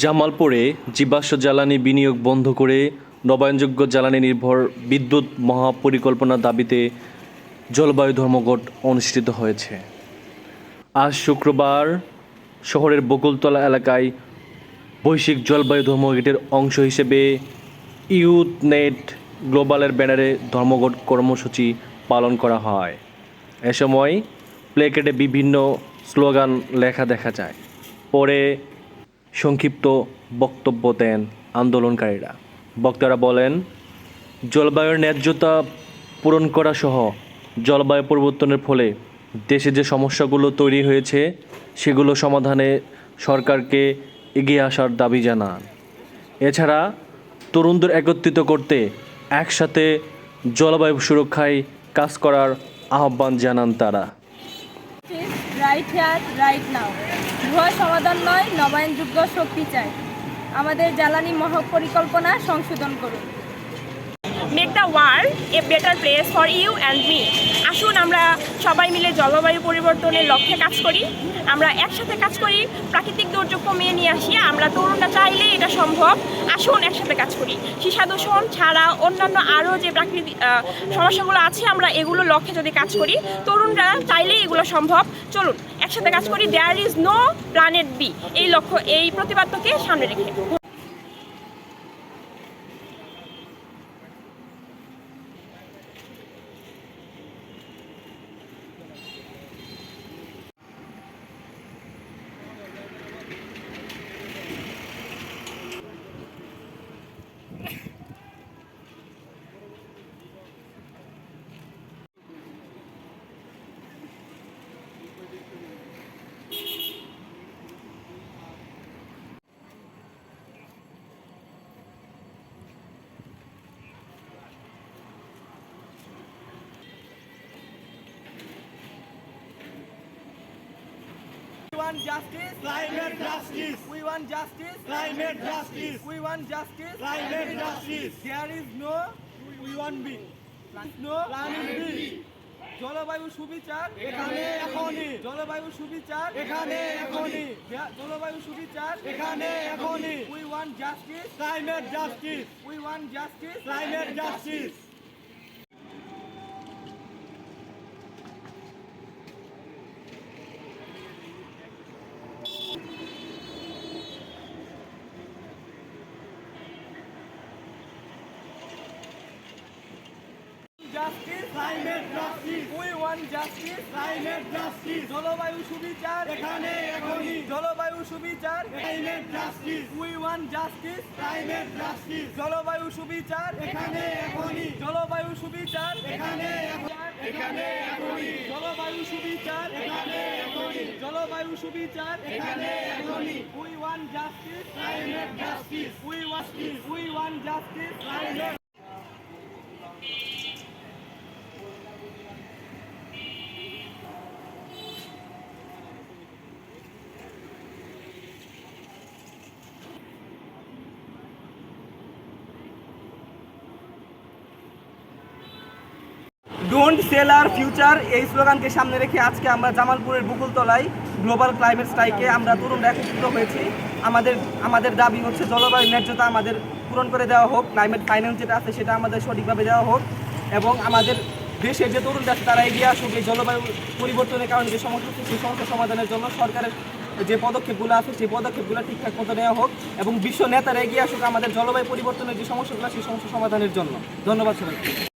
জামালপুরে জীবাশ্ম জ্বালানি বিনিয়োগ বন্ধ করে নবায়নযোগ্য জ্বালানি নির্ভর বিদ্যুৎ মহাপরিকল্পনার দাবিতে জলবায়ু ধর্মঘট অনুষ্ঠিত হয়েছে। আজ শুক্রবার শহরের বকুলতলা এলাকায় বৈশ্বিক জলবায়ু ধর্মঘটের অংশ হিসেবে ইউথ নেট গ্লোবালের ব্যানারে ধর্মঘট কর্মসূচি পালন করা হয়। এ সময় প্লেকার্ডে বিভিন্ন স্লোগান লেখা দেখা যায়। পরে সংক্ষিপ্ত বক্তব্য দেন আন্দোলনকারীরা। বক্তারা বলেন, জলবায়ুর ন্যায্যতা পূরণ করা সহ জলবায়ু পরিবর্তনের ফলে দেশে যে সমস্যাগুলো তৈরি হয়েছে সেগুলো সমাধানে সরকারকে এগিয়ে আসার দাবি জানান। এছাড়া তরুণদের একত্রিত করতে একসাথে জলবায়ু সুরক্ষায় কাজ করার আহ্বান জানান তারা। Right here right now. ধোঁয়া সমাধান নয়, নবায়নযোগ্য শক্তি চাই। আমাদের জ্বালানি মহাপরিকল্পনা সংশোধন করুন। Make the world a better place for you and me. আসুন আমরা সবাই মিলে জলবায়ু পরিবর্তনের লক্ষ্যে কাজ করি। আমরা একসাথে কাজ করি, প্রাকৃতিক দুর্যোগ কমিয়ে নিয়ে আসি। আমরা তরুণরা চাইলে এটা সম্ভব। আসুন একসাথে কাজ করি। সীসা দূষণ ছাড়া অন্যান্য আরও যে প্রাকৃতিক সমস্যাগুলো আছে আমরা এগুলো লক্ষ্যে যদি কাজ করি, তরুণরা চাইলেই এগুলো সম্ভব। চলুন একসাথে কাজ করি। There is no planet B, এই লক্ষ্য, এই প্রতিপাদ্যকে সামনে রেখে। We want justice, climate justice. We want justice, climate justice. We want justice, climate justice. There is no we want B. No planet B. জলবায়ু সুবিচার এখানে এখনই। জলবায়ু সুবিচার এখানে এখনই। জলবায়ু সুবিচার এখানে এখনই। We want justice, climate justice. We want justice, climate justice. Justice, climate justice. We want justice, climate justice. জলবায়ু সুবিচার এখানে এখনই। জলবায়ু সুবিচার climate justice. We want justice, climate justice. জলবায়ু সুবিচার এখানে এখনই। জলবায়ু সুবিচার এখানে এখানে এখনই। জলবায়ু সুবিচার এখানে এখনই। জলবায়ু সুবিচার এখানে এখনই। We want justice, climate justice. We want justice, climate don't sell our future, এই স্লোগানকে সামনে রেখে আজকে আমরা জামালপুরের বকুলতলায় গ্লোবাল ক্লাইমেট স্ট্রাইকে আমরা তরুণরা একত্রিত হয়েছি। আমাদের দাবি হচ্ছে জলবায়ু ন্যায্যতা আমাদের পূরণ করে দেওয়া হোক, ক্লাইমেট ফাইন্যান্স যেটা আছে সেটা আমাদের সঠিকভাবে দেওয়া হোক, এবং আমাদের দেশের যে তরুণরা আছে তারা এগিয়ে আসুক এই জলবায়ু পরিবর্তনের কারণে যে সমস্যা হচ্ছে সেই সমস্যা সমাধানের জন্য সরকারের যে পদক্ষেপগুলো আছে সেই পদক্ষেপগুলো ঠিকঠাক মতো নেওয়া হোক, এবং বিশ্ব নেতারা এগিয়ে আসুক আমাদের জলবায়ু পরিবর্তনের যে সমস্যাগুলো সেই সমস্যা সমাধানের জন্য। ধন্যবাদ সবাইকে।